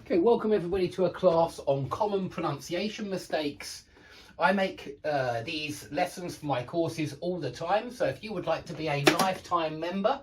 Okay, welcome everybody to a class on common pronunciation mistakes. I make these lessons for my courses all the time, so if you would like to be a lifetime member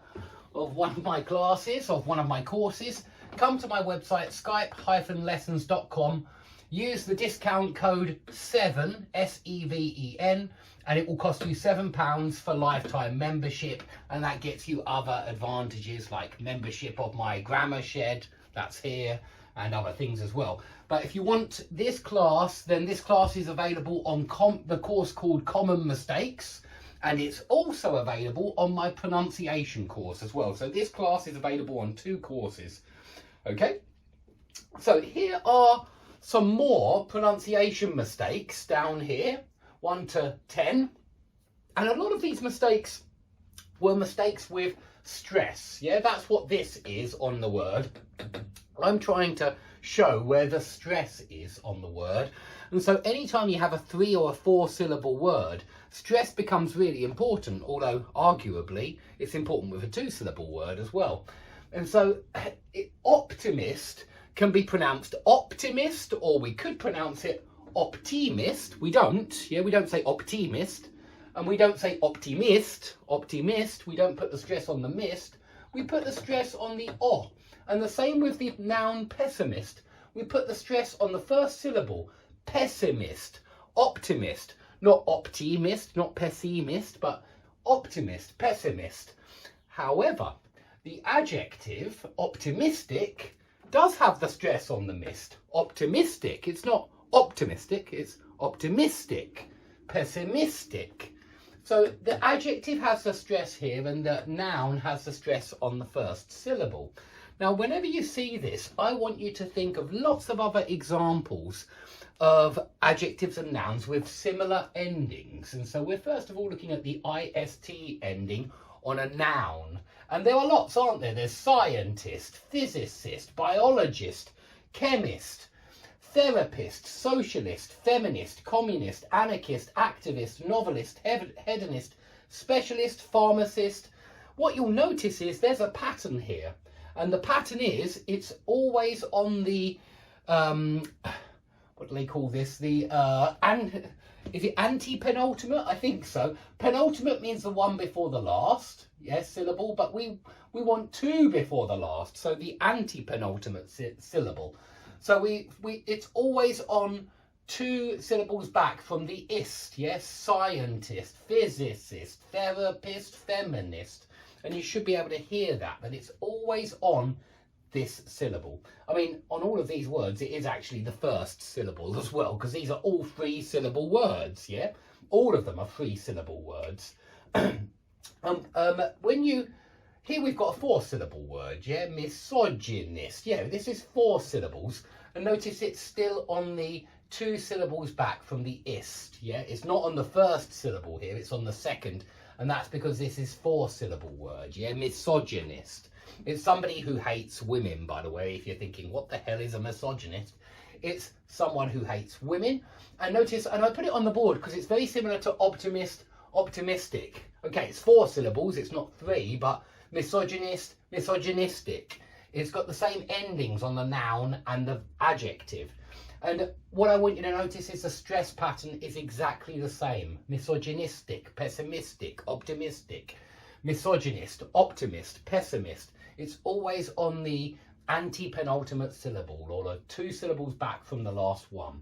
of one of my classes, of one of my courses, come to my website skype-lessons.com, use the discount code SEVEN, S-E-V-E-N, and it will cost you £7 for lifetime membership, and that gets you other advantages like membership of my grammar shed, that's here, and other things as well. But if you want this class, then this class is available on the course called Common Mistakes, and it's also available on my pronunciation course as well. So this class is available on two courses. Okay, so here are some more pronunciation mistakes down here, 1 to 10, and a lot of these mistakes were mistakes with stress. Yeah, that's what this is on the word. I'm trying to show where the stress is on the word, and so anytime you have a 3 or a 4 syllable word, stress becomes really important, although arguably it's important with a 2 syllable word as well. And so optimist can be pronounced optimist, or we could pronounce it optimist. We don't say optimist, and we don't say optimist, we don't put the stress on the mist, we put the stress on the o. And the same with the noun pessimist. We put the stress on the first syllable. Pessimist, optimist, not optimist, not pessimist, but optimist, pessimist. However, the adjective optimistic does have the stress on the mist. Optimistic, it's not optimistic, it's optimistic, pessimistic. So the adjective has the stress here and the noun has the stress on the first syllable. Now, whenever you see this, I want you to think of lots of other examples of adjectives and nouns with similar endings. And so we're first of all looking at the IST ending on a noun. And there are lots, aren't there? There's scientist, physicist, biologist, chemist, therapist, socialist, feminist, communist, anarchist, activist, novelist, hedonist, specialist, pharmacist. What you'll notice is there's a pattern here. And the pattern is, it's always on the, what do they call this? Is it anti-penultimate? I think so. Penultimate means the one before the last, yes, syllable, but we want 2 before the last, so the anti-penultimate syllable. So it's always on 2 syllables back from the ist, yes, scientist, physicist, therapist, feminist. And you should be able to hear that it's always on this syllable. I mean, on all of these words, it is actually the first syllable as well, because these are all 3 syllable words, yeah? All of them are 3 syllable words. Here we've got a 4 syllable word, yeah? Misogynist, yeah, this is 4 syllables. And notice it's still on the 2 syllables back from the ist, yeah? It's not on the first syllable here, it's on the second. And that's because this is 4 syllable word, yeah? Misogynist. It's somebody who hates women, by the way, if you're thinking, what the hell is a misogynist? It's someone who hates women. And notice, and I put it on the board because it's very similar to optimist, optimistic. Okay, it's 4 syllables, it's not 3, but misogynist, misogynistic. It's got the same endings on the noun and the adjective. And what I want you to notice is the stress pattern is exactly the same. Misogynistic, pessimistic, optimistic, misogynist, optimist, pessimist. It's always on the anti-penultimate syllable, or the 2 syllables back from the last one.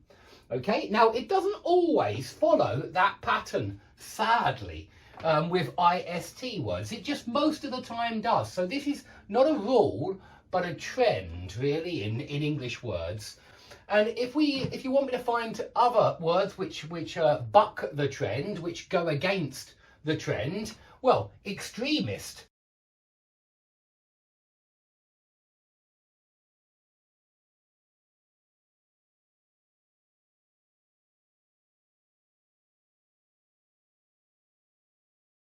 Okay, now it doesn't always follow that pattern, sadly, with IST words. It just most of the time does. So this is not a rule, but a trend, really, in English words. And if you want me to find other words which buck the trend, which go against the trend, well, extremist